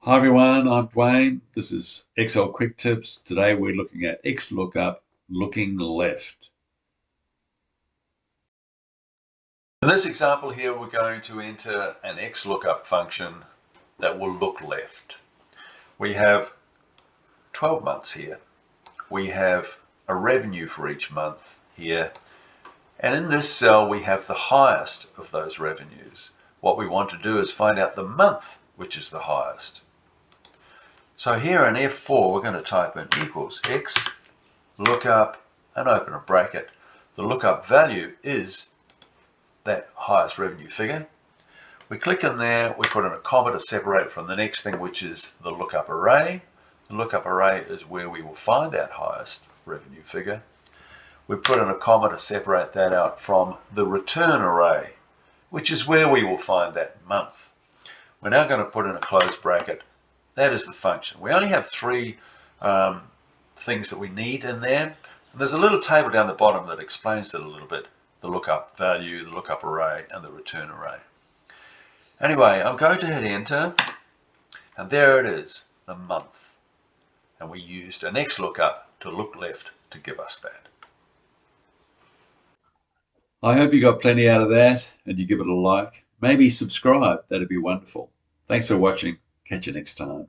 Hi everyone, I'm Duane. This is Excel Quick Tips. Today we're looking at Xlookup looking left. In this example here, we're going to enter an Xlookup function that will look left. We have 12 months here. We have a revenue for each month here. And in this cell, we have the highest of those revenues. What we want to do is find out the month which is the highest. So here in F4, we're going to type in equals X lookup and open a bracket. The lookup value is that highest revenue figure. We click in there, we put in a comma to separate it from the next thing, which is the lookup array. The lookup array is where we will find that highest revenue figure. We put in a comma to separate that out from the return array, which is where we will find that month. We're now going to put in a closed bracket. That is the function. We only have three things that we need in there. And there's a little table down the bottom that explains it a little bit. The lookup value, the lookup array, and the return array. Anyway, I'm going to hit enter, and there it is, the month. And we used an Xlookup to look left to give us that. I hope you got plenty out of that and you give it a like. Maybe subscribe, that'd be wonderful. Thanks for watching. Catch you next time.